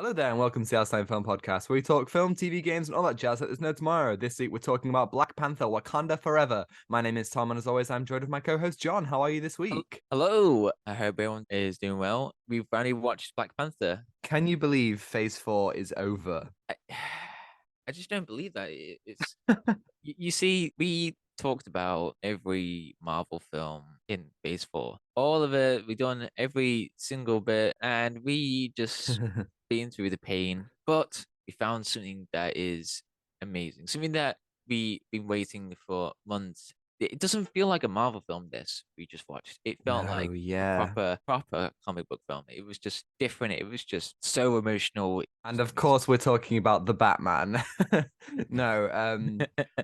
Hello there, and welcome to the Outside Film Podcast, where we talk film, TV, games, and all that jazz that there's no tomorrow. This week, we're talking about Black Panther: Wakanda Forever. My name is Tom, and as always, I'm joined with my co-host John. How are you this week? Hello, I hope everyone is doing well. We've finally watched Black Panther. Can you believe Phase 4 is over? I, I just don't believe that. You see, we talked about every Marvel film in Phase 4. All of it, we've done every single bit, and we just been through the pain. But we found something that is amazing, something that we've been waiting for months. It doesn't feel like a Marvel film, this we just watched. It felt No, like a yeah. proper comic book film. It was just different. It was just so emotional. It And was of amazing. course, we're talking about the Batman. No,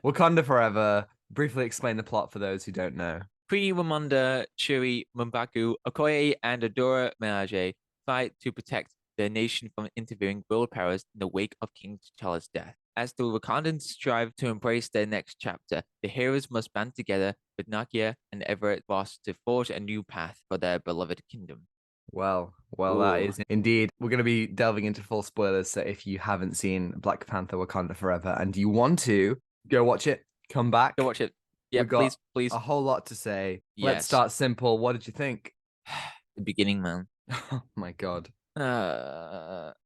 Wakanda Forever. Briefly explain the plot for those who don't know. Queen Ramonda, Shuri, M'Baku, Okoye, and Adora Milaje fight to protect their nation from interfering world powers in the wake of King T'Challa's death. As the Wakandans strive to embrace their next chapter, the heroes must band together with Nakia and Everett Ross to forge a new path for their beloved kingdom. Well, that Ooh, is indeed. We're going to be delving into full spoilers. So if you haven't seen Black Panther Wakanda Forever and you want to go watch it, come go back. watch it. Yeah, We got please, please. a whole lot to say. Let's Yes. start simple. What did you think? The beginning, man. Oh my God.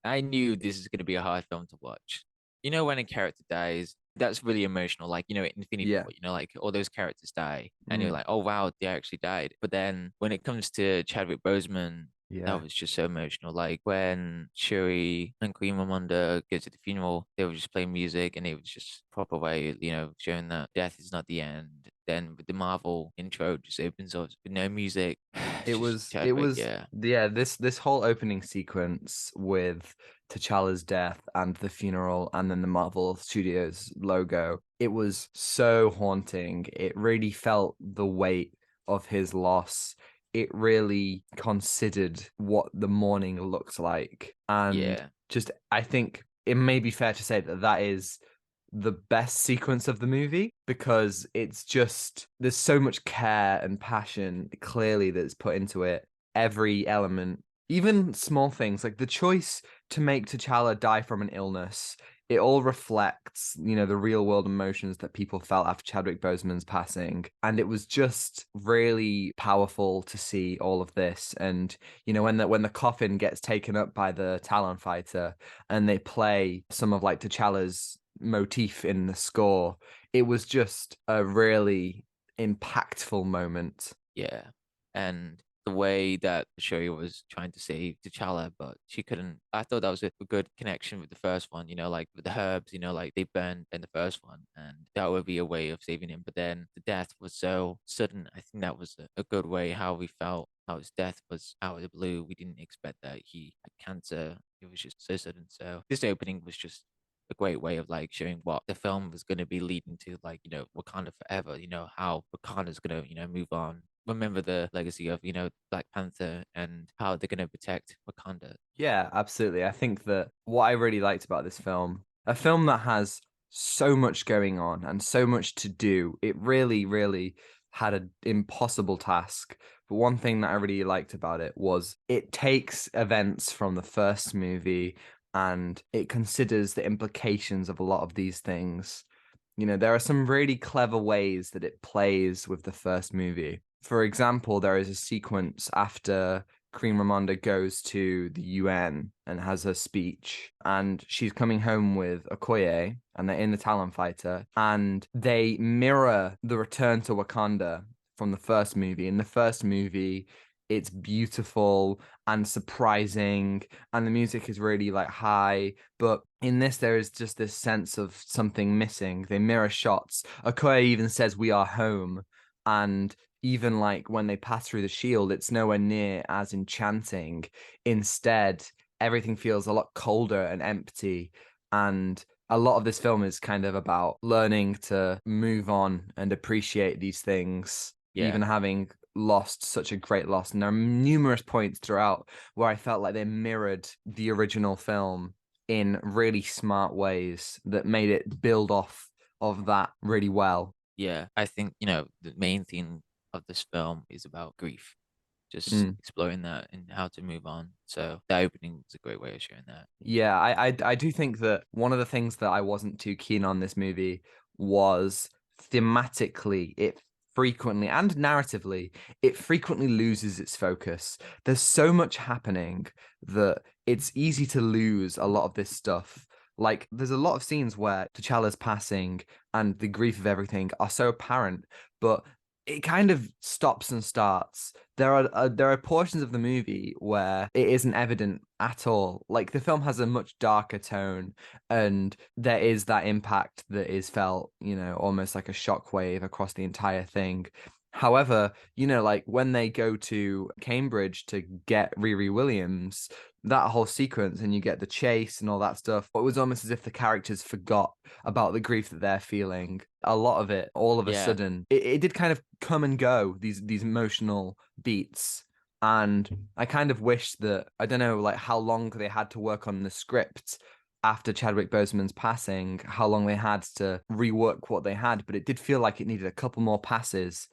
I knew this is going to be a hard film to watch. You know, when a character dies, that's really emotional. Like, Infinity Yeah. War, like all those characters die, and you're Mm, like, oh, wow, they actually died. But then when it comes to Chadwick Boseman, that yeah. was just so emotional. Like when Shuri and Queen Ramonda go to the funeral, they were just playing music, and it was just proper way, showing that death is not the end. Then with the Marvel intro, just opens up with no music. It's It just was it Chadwick, was yeah. yeah, this whole opening sequence with T'Challa's death and the funeral and then the Marvel Studios logo. It was so haunting. It really felt the weight of his loss. It really considered what the mourning looks like. And Yeah. just I think it may be fair to say that that is the best sequence of the movie because it's just there's so much care and passion clearly that's put into it. Every element, even small things like the choice to make T'Challa die from an illness, it all reflects, the real world emotions that people felt after Chadwick Boseman's passing. And it was just really powerful to see all of this. And, when the coffin gets taken up by the Talon fighter and they play some of like T'Challa's motif in the score, it was just a really impactful moment. Yeah. And the way that Shuri was trying to save T'Challa, but she couldn't. I thought that was a good connection with the first one, like with the herbs, like they burned in the first one, and that would be a way of saving him. But then the death was so sudden. I think that was a good way how we felt, how his death was out of the blue. We didn't expect that he had cancer. It was just so sudden. So this opening was just a great way of like showing what the film was going to be leading to, like, Wakanda forever, how Wakanda's going to, move on. Remember the legacy of, Black Panther and how they're going to protect Wakanda. Yeah, absolutely. I think that what I really liked about this film, a film that has so much going on and so much to do, it really, really had an impossible task. But one thing that I really liked about it was it takes events from the first movie and it considers the implications of a lot of these things. There are some really clever ways that it plays with the first movie. For example, there is a sequence after Queen Ramonda goes to the UN and has her speech, and she's coming home with Okoye, and they're in the Talon Fighter, and they mirror the return to Wakanda from the first movie. In the first movie, it's beautiful and surprising, and the music is really like high. But in this, there is just this sense of something missing. They mirror shots. Okoye even says, "We are home," and even like when they pass through the shield, it's nowhere near as enchanting. Instead, everything feels a lot colder and empty. And a lot of this film is kind of about learning to move on and appreciate these things, even Yeah. having lost such a great loss. And there are numerous points throughout where I felt like they mirrored the original film in really smart ways that made it build off of that really well. Yeah. I think, the main theme of this film is about grief. just Mm. exploring that and how to move on. So the opening was a great way of showing that. Yeah, I do think that one of the things that I wasn't too keen on this movie was thematically it frequently and narratively it frequently loses its focus. There's so much happening that it's easy to lose a lot of this stuff. Like there's a lot of scenes where T'Challa's passing and the grief of everything are so apparent, but it kind of stops and starts. There are portions of the movie where it isn't evident at all. Like the film has a much darker tone, and there is that impact that is felt, almost like a shockwave across the entire thing. However, like when they go to Cambridge to get Riri Williams, that whole sequence and you get the chase and all that stuff, it was almost as if the characters forgot about the grief that they're feeling. A lot of it, all of a Yeah, sudden, it did kind of come and go, these emotional beats. And I kind of wish that, I don't know, like how long they had to work on the script after Chadwick Boseman's passing, how long they had to rework what they had, but it did feel like it needed a couple more passes.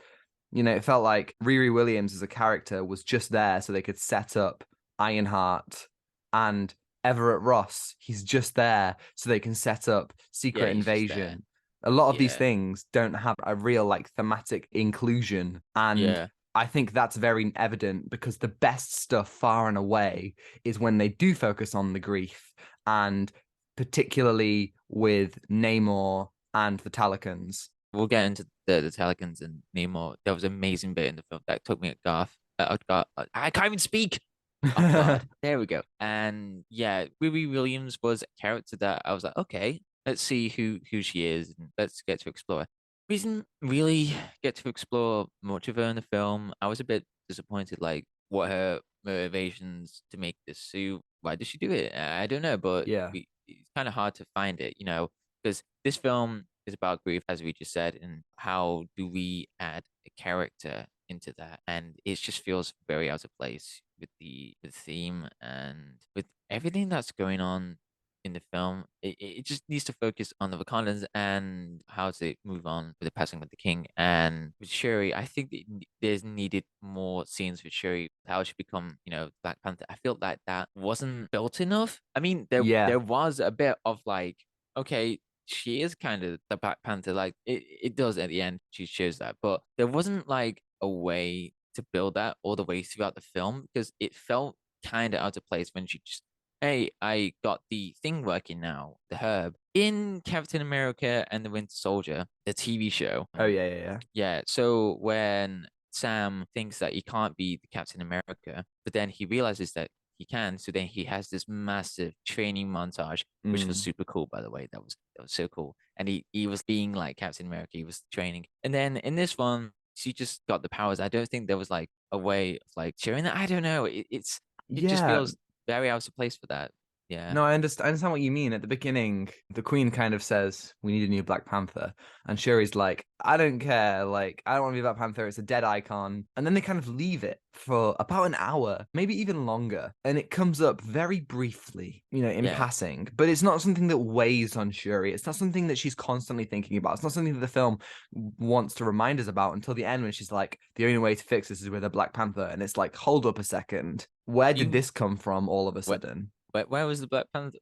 It felt like Riri Williams as a character was just there so they could set up Ironheart, and Everett Ross. He's just there so they can set up yeah, Secret he's just there. Invasion. A lot of these Yeah, things don't have a real like thematic inclusion, and yeah, I think that's very evident because the best stuff far and away is when they do focus on the grief, and particularly with Namor and the Talikans. we'll get into the Telecans and Namor. There was an amazing bit in the film that took me at Garth. I can't even speak. Oh God, there we go. And yeah, Riri Williams was a character that I was like, okay, let's see who she is and let's get to explore her. We didn't really get to explore much of her in the film. I was a bit disappointed, like what her motivations to make this suit. Why did she do it? I don't know, but Yeah. it's kind of hard to find it, because this film is about grief, as we just said, and how do we add a character into that? And it just feels very out of place with the theme and with everything that's going on in the film. It just needs to focus on the Wakandans and how to move on with the passing of the king. And with Shuri, I think there's needed more scenes with Shuri, how she become, Black Panther. I feel like that wasn't built enough. I mean, Yeah. there was a bit of like, okay, she is kind of the Black Panther. Like it does at the end, she shows that, but there wasn't like a way to build that all the way throughout the film because it felt kind of out of place when she just, hey, I got the thing working now, the herb in Captain America and the Winter Soldier, the TV show. Oh yeah, yeah, yeah. Yeah, so when Sam thinks that he can't be the Captain America, but then he realizes that he can, so then he has this massive training montage, which was Mm. super cool, by the way. That was so cool. And he was being like Captain America, he was training. And then in this one, she just got the powers. I don't think there was like a way of like sharing that. I don't know. It just Yeah. feels very out of place for that. Yeah. No, I understand what you mean. At the beginning, the Queen kind of says, "We need a new Black Panther," and Shuri's like, "I don't care. Like, I don't want to be Black Panther. It's a dead icon." And then they kind of leave it for about an hour, maybe even longer, and it comes up very briefly, in Yeah. passing. But it's not something that weighs on Shuri. It's not something that she's constantly thinking about. It's not something that the film wants to remind us about until the end when she's like, "The only way to fix this is with a Black Panther," and it's like, hold up a second. Where did You this come from all of a where, sudden? where was the Black Panther?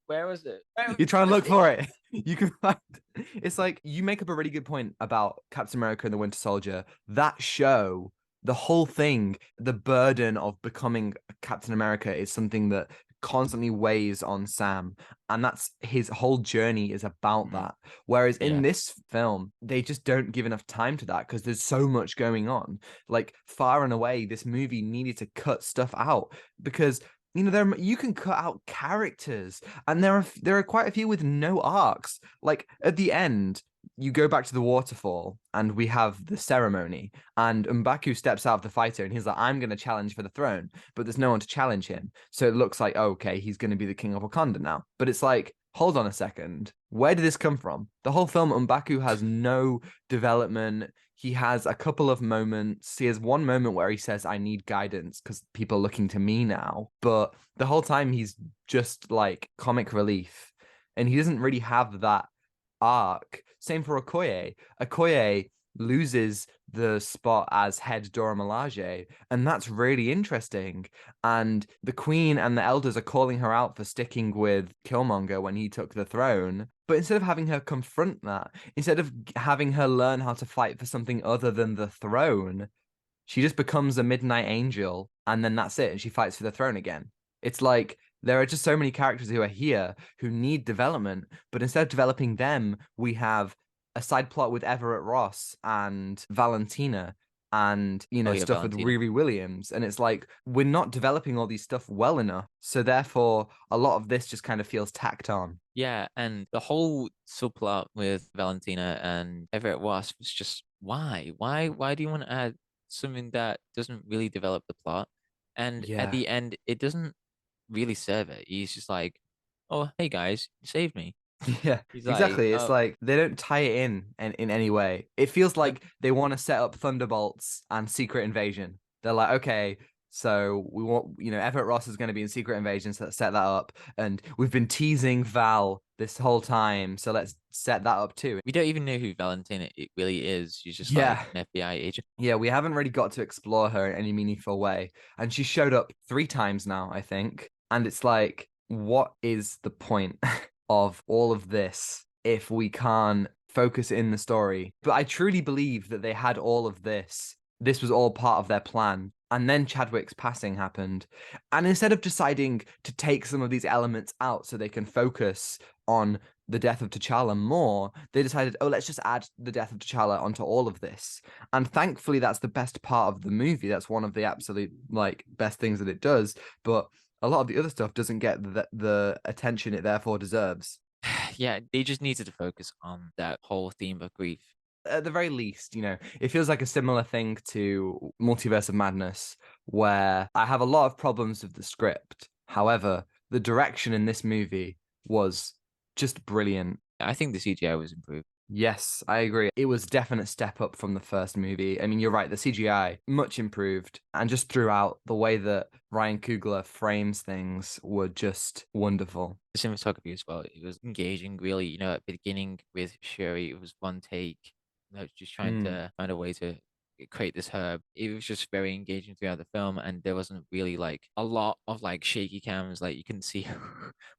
Where was it? You try and Where was look it? for it. You can find it's like you make up a really good point about Captain America and the Winter Soldier. That show, the whole thing, the burden of becoming Captain America is something that constantly weighs on Sam. And that's his whole journey is about Mm, that. Whereas in yeah. this film, they just don't give enough time to that because there's so much going on. Like far and away, this movie needed to cut stuff out because you can cut out characters, and there are quite a few with no arcs. Like at the end, you go back to the waterfall, and we have the ceremony, and M'Baku steps out of the fighter, and he's like, "I'm going to challenge for the throne," but there's no one to challenge him. So it looks like, okay, he's going to be the king of Wakanda now. But it's like, hold on a second, where did this come from? The whole film, M'Baku has no development. He has a couple of moments. He has one moment where he says, "I need guidance because people are looking to me now." But the whole time he's just like comic relief. And he doesn't really have that arc. Same for Okoye. Okoye loses the spot as head Dora Milaje, and that's really interesting. And the Queen and the elders are calling her out for sticking with Killmonger when he took the throne. But instead of having her confront that, instead of having her learn how to fight for something other than the throne, she just becomes a Midnight Angel, and then that's it, and she fights for the throne again. It's like there are just so many characters who are here who need development, but instead of developing them, we have a side plot with Everett Ross and Valentina and Oh yeah, stuff with Valentina. Riri Williams, and it's like we're not developing all these stuff well enough, so therefore a lot of this just kind of feels tacked on. Yeah, and the whole subplot with Valentina and Everett Ross was just why? Why do you want to add something that doesn't really develop the plot? And at Yeah. the end, it doesn't really serve it. He's just like, "Oh, hey guys, you saved me." Yeah, He's like, exactly. It's "Oh, like they don't tie it in any way. It feels but like they want to set up Thunderbolts and Secret Invasion. They're like, okay, so we want, Everett Ross is going to be in Secret Invasion, so let's set that up. And we've been teasing Val this whole time, so let's set that up too. we don't even know who Valentina it really is. She's just like Yeah. an FBI agent." Yeah, we haven't really got to explore her in any meaningful way. And she showed up 3 times now, I think. And it's like, what is the point of all of this if we can't focus in the story? But I truly believe that they had all of this. This was all part of their plan. And then Chadwick's passing happened. And instead of deciding to take some of these elements out so they can focus on the death of T'Challa more, they decided, oh, let's just add the death of T'Challa onto all of this. And thankfully, that's the best part of the movie. That's one of the absolute best things that it does. But a lot of the other stuff doesn't get the attention it therefore deserves. Yeah, they just needed to focus on that whole theme of grief. At the very least, it feels like a similar thing to Multiverse of Madness, where I have a lot of problems with the script. However, the direction in this movie was just brilliant. I think the CGI was improved. Yes, I agree. It was a definite step up from the first movie. I mean, you're right, the CGI much improved, and just throughout the way that Ryan Coogler frames things were just wonderful. The cinematography as well, it was engaging really, at the beginning with Shuri, it was one take, just trying Mm, to find a way to create this herb. It was just very engaging throughout the film, and there wasn't really like a lot of like shaky cams, like you couldn't see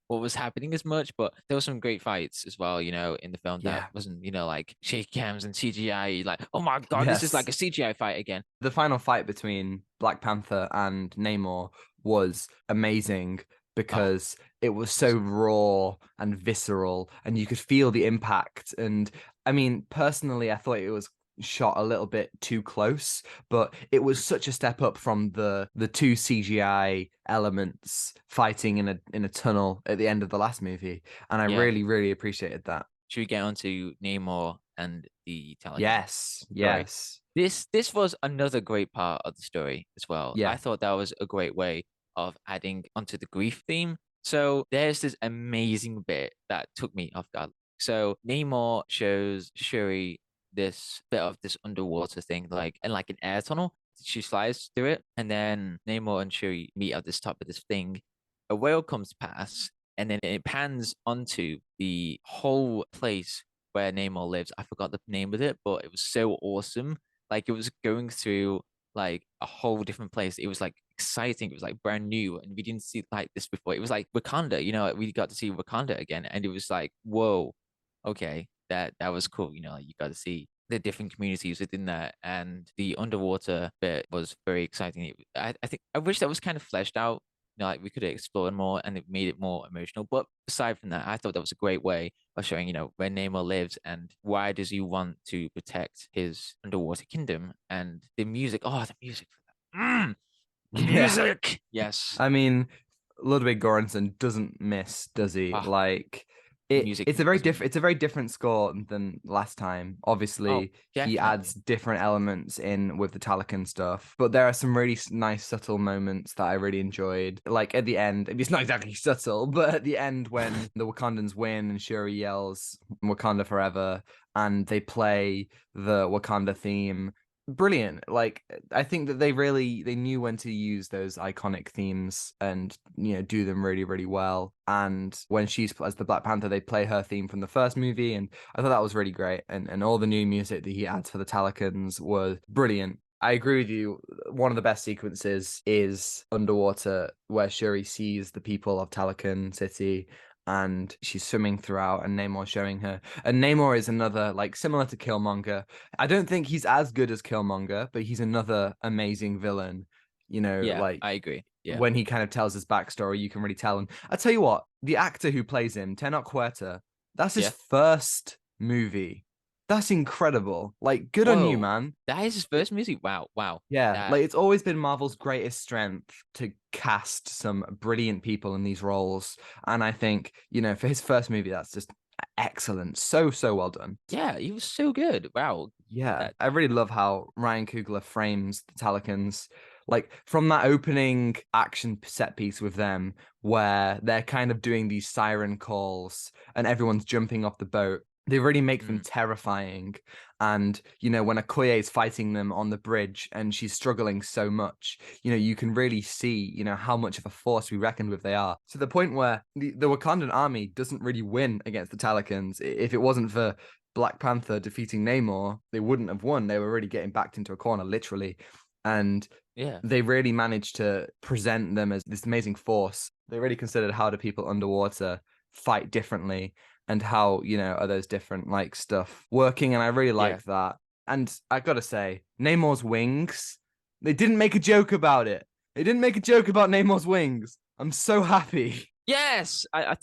what was happening as much, but there were some great fights as well, in the film that yeah. wasn't, like shaky cams and CGI, like, oh my God, this is like Yes. a CGI fight again. The final fight between Black Panther and Namor was amazing Oh, because it was it so was raw and visceral, and you could feel the impact. And I mean, personally, I thought it was shot a little bit too close, but it was such a step up from the two CGI elements fighting in a tunnel at the end of the last movie, and I yeah. really, really appreciated that. Should we get on to Namor and the Taliban Yes, story? yes, This was another great part of the story as well. I yeah, thought that was a great way of adding onto the grief theme. So there's this amazing bit that took me off guard. So Namor shows Shuri this bit of this underwater thing, like and like an air tunnel. She slides through it, and then Namor and Shuri meet at this top of this thing. A whale comes past, and then it pans onto the whole place where Namor lives. I forgot the name of it, but it was so awesome. Like it was going through like a whole different place. It was like exciting. It was like brand new, and we didn't see like this before. It was like Wakanda, like, we got to see Wakanda again, and it was like, whoa, okay, that was cool. Like, you got to see the different communities within that, and the underwater bit was very exciting. I think I wish that was kind of fleshed out. Like we could have explored more, and it made it more emotional. But aside from that, I thought that was a great way of showing, where Namor lives and why does he want to protect his underwater kingdom, and the music. Oh, the music for that. The yeah. music. Yes. I mean, Ludwig Göransson doesn't miss, does he? Ah, Like the it music it's a very was different amazing. it's a very different score than last time. Oh, Obviously, he adds definitely. different elements in with the Talican stuff, but there are some really nice subtle moments that I really enjoyed. Like at the end, it's not exactly subtle, but at the end when the Wakandans win and Shuri yells Wakanda forever and they play the Wakanda theme, brilliant. Like I think that they knew when to use those iconic themes and do them really really well. And when she's as the Black Panther, they play her theme from the first movie, and I thought that was really great. And all the new music that he adds for the Talikans was brilliant. I agree with you. One of the best sequences is underwater, where Shuri sees the people of Talokan City and she's swimming throughout, and Namor showing her. And Namor is another, like, similar to Killmonger. I don't think he's as good as Killmonger, but he's another amazing villain. Yeah, Like I agree. Yeah. when he kind of tells his backstory, you can really tell. And I tell you what, the actor who plays him, Tenoch Huerta, that's his Yeah. first movie. That's incredible. Like, good on you, Whoa. man. That is his first music. Wow. Wow. Yeah, That like it's always been Marvel's greatest strength to cast some brilliant people in these roles. And I think, for his first movie, that's just excellent. So, so well done. yeah, he was so good. Wow. Yeah, That I really love how Ryan Coogler frames the Talikans. Like from that opening action set piece with them, where they're kind of doing these siren calls and everyone's jumping off the boat. They really make them mm, terrifying. And, when Okoye is fighting them on the bridge and she's struggling so much, you can really see, how much of a force we reckoned with they are. To the point where the Wakandan army doesn't really win against the Talikans. If it wasn't for Black Panther defeating Namor, they wouldn't have won. They were already getting backed into a corner, literally. And yeah. they really managed to present them as this amazing force. They really considered how do people underwater fight differently and how, are those different like stuff working. And I really Yeah. like that. And I gotta say, Namor's wings, they didn't make a joke about it. They didn't make a joke about Namor's wings. I'm so happy. Yes. I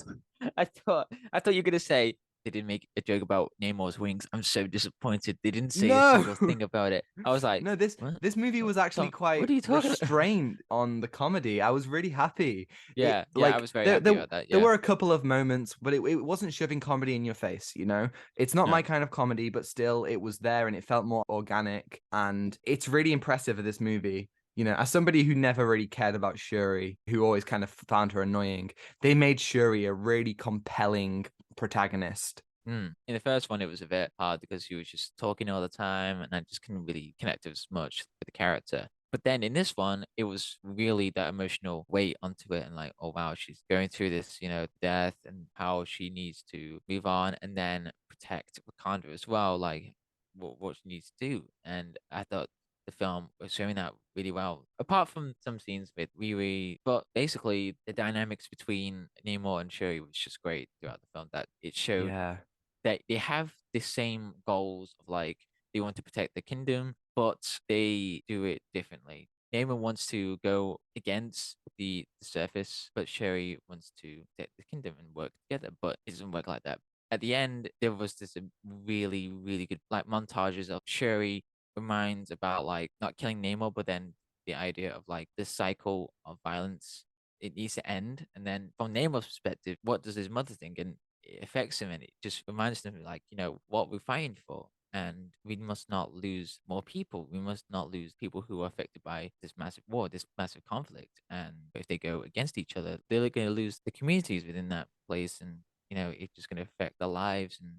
thought you were gonna say they didn't make a joke about Namor's wings. I'm so disappointed. They didn't say a No. single thing about it. I was like, No, this what? this movie was actually What quite are you talking about? restrained on the comedy. I was really happy. It Yeah, yeah, I like was very there happy there, about that. there Yeah. were a couple of moments, but it wasn't shoving comedy in your face. It's not No. my kind of comedy, but still it was there and it felt more organic. And it's really impressive of this movie. As somebody who never really cared about Shuri, who always kind of found her annoying, they made Shuri a really compelling protagonist. In the first one, it was a bit hard because he was just talking all the time, and I just couldn't really connect as much with the character. But then in this one, it was really that emotional weight onto it, and like, oh wow, she's going through this, death, and how she needs to move on, and then protect Wakanda as well, like what she needs to do. And I thought the film was showing that really well. Apart from some scenes with Riri, but basically the dynamics between Namor and Shuri was just great throughout the film. That it showed Yeah. they have the same goals of like they want to protect the kingdom, but they do it differently. Namor wants to go against the surface, but Sherry wants to protect the kingdom and work together, but it doesn't work like that. At the end, there was this really, really good like montages of Sherry reminds about like not killing Namor, but then the idea of like this cycle of violence it needs to end. And then from Namor's perspective, what does his mother think? And it affects him and it just reminds them like what we're fighting for, and we must not lose more people. We must not lose people who are affected by this massive war, this massive conflict. And if they go against each other, they're going to lose the communities within that place, and it's just going to affect their lives. And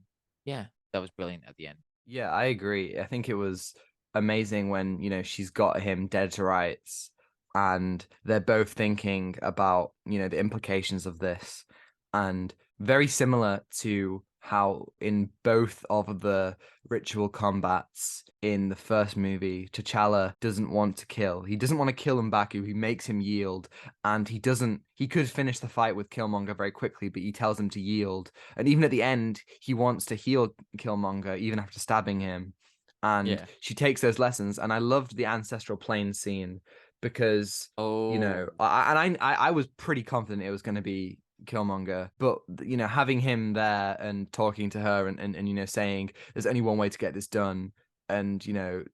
yeah, that was brilliant at the end. Yeah, I agree. I think it was amazing when, she's got him dead to rights and they're both thinking about, the implications of this. And very similar to how in both of the ritual combats in the first movie, T'Challa doesn't want to kill. He doesn't want to kill M'Baku. He makes him yield. And he could finish the fight with Killmonger very quickly, but he tells him to yield. And even at the end, he wants to heal Killmonger even after stabbing him. And Yeah. she takes those lessons. And I loved the ancestral plane scene because, Oh, I was pretty confident it was going to be Killmonger, but having him there and talking to her and saying there's only one way to get this done, and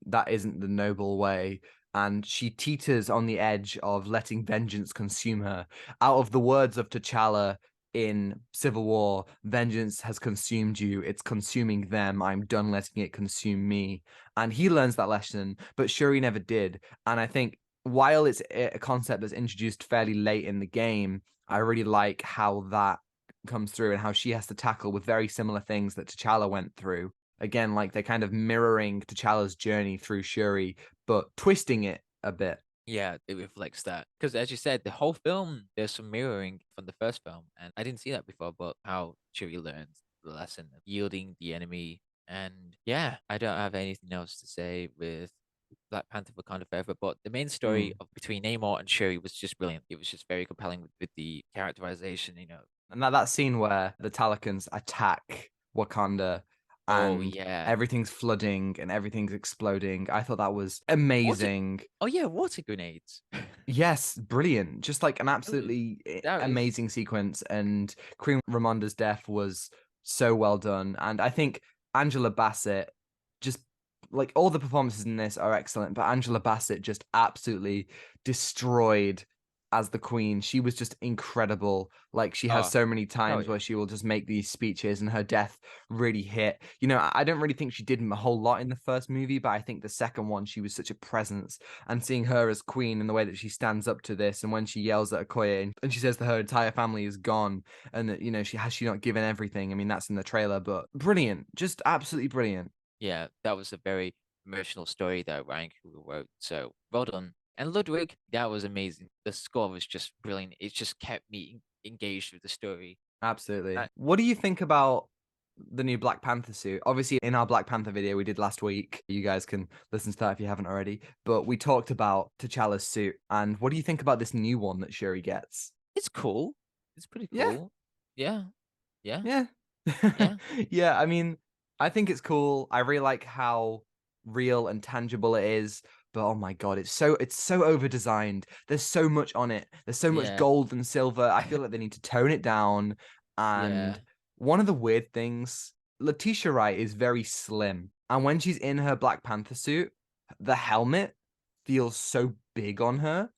that isn't the noble way. And she teeters on the edge of letting vengeance consume her. Out of the words of T'Challa in Civil War, vengeance has consumed you. It's consuming them. I'm done letting it consume me. And he learns that lesson, but Shuri never did. And I think while it's a concept that's introduced fairly late in the game, I really like how that comes through and how she has to tackle with very similar things that T'Challa went through. again, like they're kind of mirroring T'Challa's journey through Shuri, but twisting it a bit. Yeah, it reflects that. Because as you said, the whole film, there's some mirroring from the first film. And I didn't see that before, but how Chewie learns the lesson of yielding the enemy. And yeah, I don't have anything else to say with Black Panther Wakanda Forever, but the main story Mm. of between Namor and Shuri was just brilliant. It was just very compelling with the characterization, you know. And that scene where the Talikans attack Wakanda Oh and yeah. everything's flooding and everything's exploding, I thought that was Water amazing. oh yeah, water grenades. Yes, brilliant. Just like an It was absolutely that is amazing sequence. And Queen Ramonda's death was so well done. And I think Angela Bassett, just like all the performances in this are excellent, but Angela Bassett just absolutely destroyed as the Queen. She was just incredible. Like she has oh, so many oh times yeah. where she will just make these speeches, and her death really hit. You know, I don't really think she did a whole lot in the first movie, but I think the second one, she was such a presence, and seeing her as queen and the way that she stands up to this, and when she yells at Okoye and she says that her entire family is gone and that, you know, she not given everything. I mean, that's in the trailer, but brilliant, just absolutely brilliant. Yeah, that was a very emotional story that Ryan Coogler wrote. So well done. And Ludwig, that was amazing. The score was just brilliant. It just kept me engaged with the story. Absolutely. Uh, What do you think about the new Black Panther suit? Obviously, in our Black Panther video we did last week, you guys can listen to that if you haven't already, but we talked about T'Challa's suit. And what do you think about this new one that Shuri gets? it's cool. It's pretty Yeah. cool. Yeah, yeah, Yeah. yeah, Yeah, I mean, I think it's cool. I really like how real and tangible it is, but oh my God, it's so over designed. There's so much on it. There's so much yeah, gold and silver. I feel like they need to tone it down. yeah. And one of the weird things, Letitia Wright is very slim. And when she's in her Black Panther suit, the helmet feels so big on her.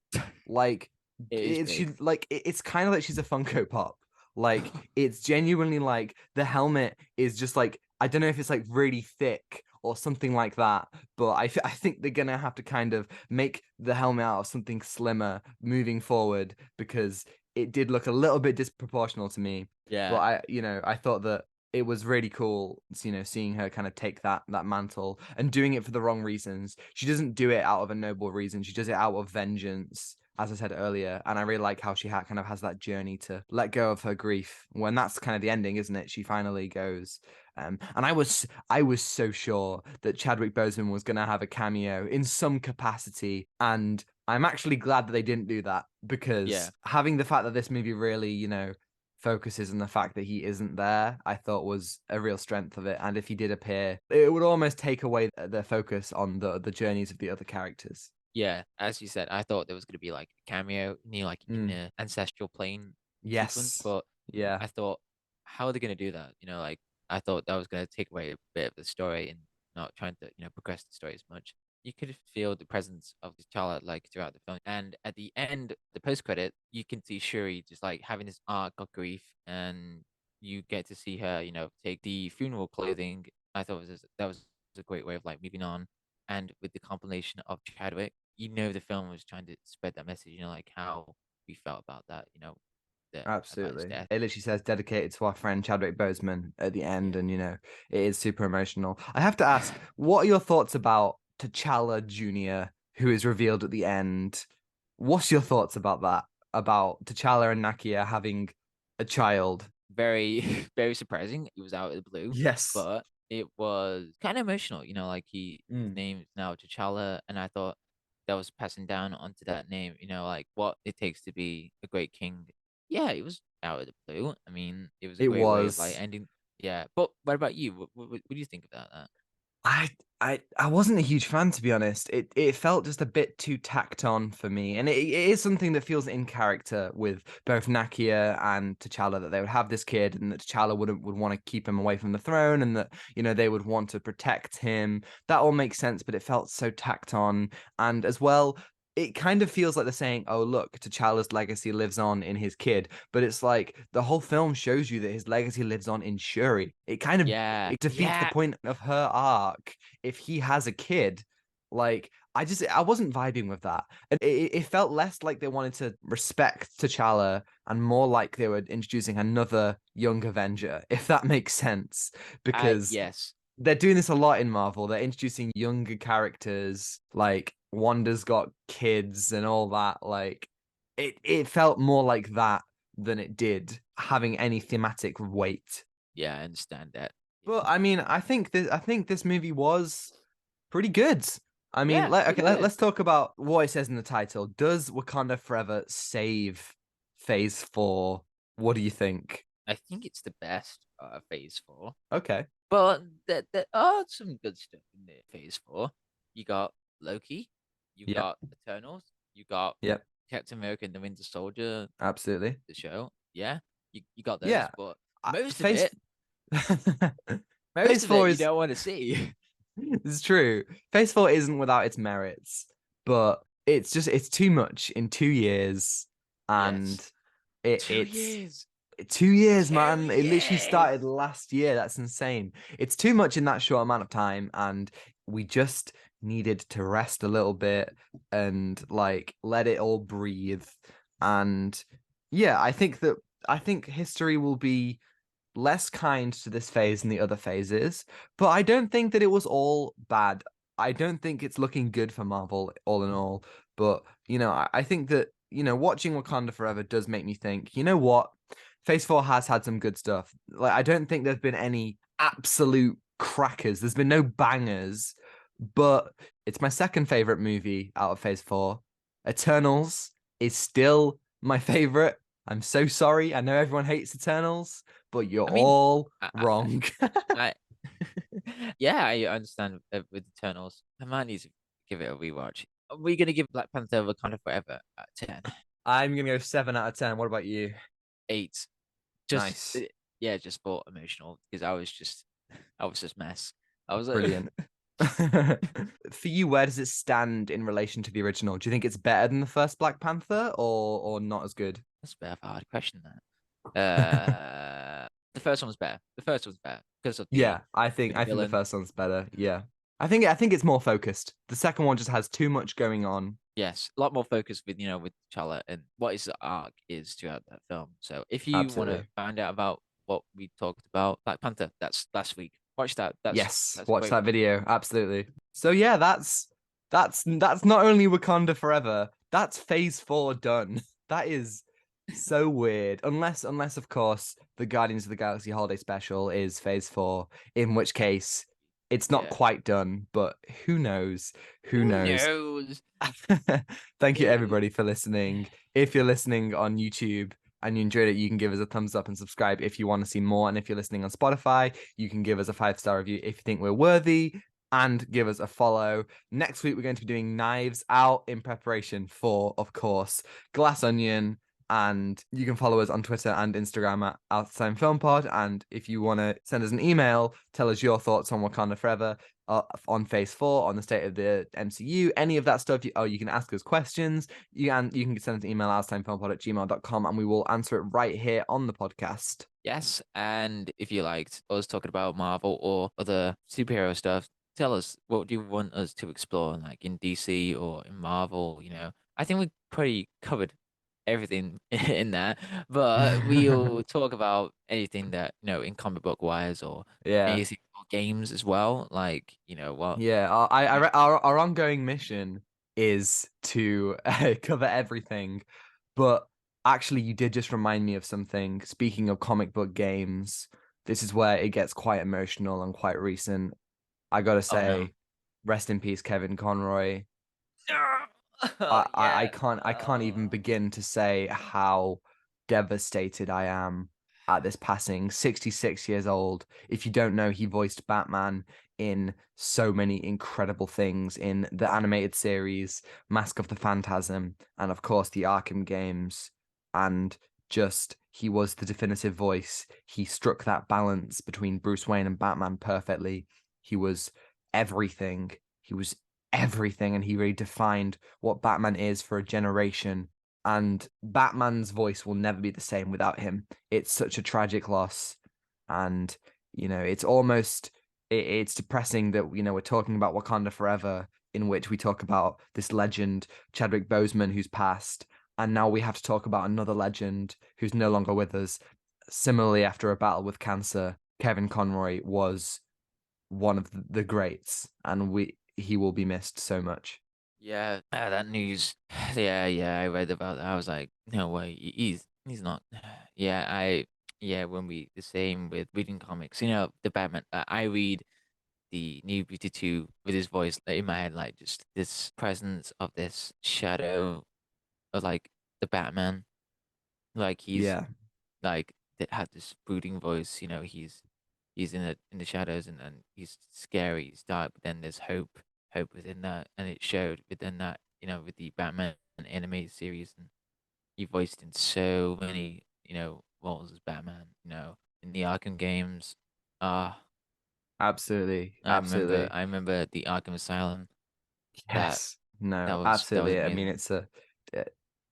Like It is it's she big. like it's kind of like she's a Funko Pop. Like it's genuinely like the helmet is just like, I don't know if it's like really thick or something like that, but I think they're gonna have to kind of make the helmet out of something slimmer moving forward, because it did look a little bit disproportional to me. But Yeah, I thought that it was really cool, seeing her kind of take that mantle and doing it for the wrong reasons. She doesn't do it out of a noble reason. She does it out of vengeance, as I said earlier. And I really like how she kind of has that journey to let go of her grief. When that's kind of the ending, isn't it? She finally goes. And I was so sure that Chadwick Boseman was going to have a cameo in some capacity, and I'm actually glad that they didn't do that, yeah. because having the fact that this movie really, focuses on the fact that he isn't there, I thought was a real strength of it. And if he did appear, it would almost take away the focus on the journeys of the other characters. Yeah, as you said, I thought there was gonna be like a cameo, like in Mm. the ancestral plane sequence, Yes. but Yeah. I thought, how are they gonna do that? Like I thought that was gonna take away a bit of the story and not trying to, progress the story as much. You could feel the presence of the child like throughout the film, and at the end, the post credit, you can see Shuri just like having this arc of grief, and you get to see her, take the funeral clothing. I thought that was a great way of like moving on, and with the compilation of Chadwick, the film was trying to spread that message, like how we felt about that, about his Absolutely. death. It literally says dedicated to our friend Chadwick Boseman at the end, Yeah. and it is super emotional. I have to ask, what are your thoughts about T'Challa Jr., who is revealed at the end? What's your thoughts about that? About T'Challa and Nakia having a child? Very, very surprising. It was out of the blue, Yes. but it was kind of emotional, like his Mm. name is now T'Challa, and I thought that was passing down onto that name, like what it takes to be a great king. Yeah, it was out of the blue. I mean, it was a It great way of like was. ending. Yeah, but what about you? What do you think about that? I I wasn't a huge fan, to be honest. It felt just a bit too tacked on for me, and it is something that feels in character with both Nakia and T'Challa, that they would have this kid, and that T'Challa would want to keep him away from the throne, and that they would want to protect him. That all makes sense, but it felt so tacked on, and as well, it kind of feels like they're saying, "Oh, look, T'Challa's legacy lives on in his kid," but it's like the whole film shows you that his legacy lives on in Shuri. Yeah, It defeats the yeah. point of her arc if he has a kid. Like, I wasn't vibing with that. And it felt less like they wanted to respect T'Challa and more like they were introducing another young Avenger, if that makes sense. Because Yes. they're doing this a lot in Marvel. They're introducing younger characters, like Wanda's got kids and all that. Like it felt more like that than it did having any thematic weight. Yeah, I understand that. But I mean, I think this movie was pretty good. I mean, Yeah, it let's is. talk about what it says in the title. Does Wakanda Forever save Phase 4? What do you think? I think it's the best Phase 4. Okay. But there are some good stuff in the Phase 4. You got Loki, you Yep. got Eternals, you got Yep. Captain America and the Winter Soldier, Absolutely. the show. Yeah, you got those, Yeah. but most of Phase it, most Phase of it 4 you is don't want to see. it's true. Phase 4 isn't without its merits, but it's too much in 2 years, and Yes, two it's years, 2 years, two man. It literally years. started last year. That's insane. It's too much in that short amount of time, and we just needed to rest a little bit and like let it all breathe. And yeah, I think history will be less kind to this phase than the other phases, but I don't think that it was all bad. I don't think it's looking good for Marvel all in all. But I think that watching Wakanda Forever does make me think. You know what? Phase 4 has had some good stuff. Like I don't think there's been any absolute crackers. There's been no bangers, but it's my second favorite movie out of Phase 4. Eternals is still my favorite. I'm so sorry. I know everyone hates Eternals, but you're I mean, all I, wrong. I yeah, I understand with Eternals. I might need to give it a rewatch. Are we gonna give Black Panther Wakanda Forever at 10? I'm gonna go 7 out of 10. What about you? 8. Just Nice. yeah, just for emotional because I was just mess. I was like, Brilliant. For you, where does it stand in relation to the original? Do you think it's better than the first Black Panther or not as good? that's a bit of a hard question. That the first one was better. The first one was better because of the Yeah, I think the villain. first one's better. Yeah. I think it's more focused. The second one just has too much going on. Yes, a lot more focus with with T'Challa and what his arc is throughout that film. So if you want to Absolutely. find out about what we talked about, Black Panther, that's last week. Watch that. Yes, That's a watch great that one. video. Absolutely. So yeah, that's not only Wakanda Forever, that's phase 4 done. That is so weird. Unless of course the Guardians of the Galaxy holiday special is phase 4, in which case it's not Yeah. quite done, but who knows? Who Who knows? knows? Thank you Eh, everybody for listening. If you're listening on YouTube and you enjoyed it, you can give us a thumbs up and subscribe if you want to see more. And if you're listening on Spotify, you can give us a 5-star review if you think we're worthy and give us a follow. Next week, we're going to be doing Knives Out in preparation for, of course, Glass Onion. And you can follow us on Twitter and Instagram at Outside Film Pod. And if you want to send us an email, tell us your thoughts on Wakanda Forever, on phase 4, on the state of the MCU, any of that stuff. You can ask us questions. You can send us an email outstimefilmpod@gmail.com and we will answer it right here on the podcast. yes, and if you liked us talking about Marvel or other superhero stuff, tell us what do you want us to explore, like in DC or in Marvel. I think we pretty covered everything in that, but we'll talk about anything that in comic book wise or Yeah. anything or games as well. Like what Yeah, our ongoing mission is to cover everything, but actually, you did just remind me of something. Speaking of comic book games, this is where it gets quite emotional and quite recent. I gotta Oh no. say, rest in peace, Kevin Conroy. Oh yeah. I can't even begin to say how devastated I am at this passing. 66 years old. If you don't know, he voiced Batman in so many incredible things in the animated series, Mask of the Phantasm, and of course the Arkham games. And just he was the definitive voice. He struck that balance between Bruce Wayne and Batman perfectly. He was everything. He was everything, and he really defined what Batman is for a generation. And Batman's voice will never be the same without him. It's such a tragic loss, and it's almost it's depressing that we're talking about Wakanda Forever, in which we talk about this legend Chadwick Boseman who's passed, and now we have to talk about another legend who's no longer with us. Similarly, after a battle with cancer, Kevin Conroy was one of the greats, and he will be missed so much. Yeah, that news. Yeah, I read about that. I was like, no way, he's not. Yeah, when we the same with reading comics. You know, the Batman. I read the New 52 with his voice like, in my head, like just this presence of this shadow of like the Batman. Like he's Yeah, like that had this brooding voice. You know, he's in the shadows and he's scary, he's dark, but then there's hope within that, and it showed within that, you know, with the Batman animated series, and he voiced in so many, you know, roles as Batman, you know, in the Arkham games. Ah, absolutely, absolutely. I remember the Arkham Asylum. That Yes, no, that was absolutely. I mean, amazing.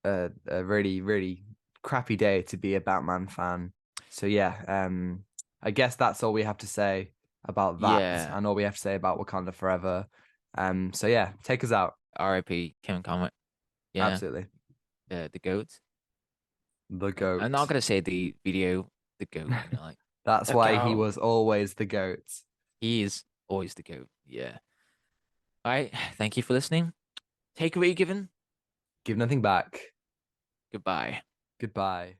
it's a really, really crappy day to be a Batman fan. So yeah, I guess that's all we have to say about that, Yeah, and all we have to say about Wakanda Forever. So yeah, take us out. R.I.P. Kevin Conroy. Yeah, Absolutely, the goat. the I'm not goat. gonna say the video, the goat. You know, like That's the why he goat. was always the goat. He is always the goat. Yeah. All right. Thank you for listening. Takeaway given. Give nothing back. Goodbye. Goodbye.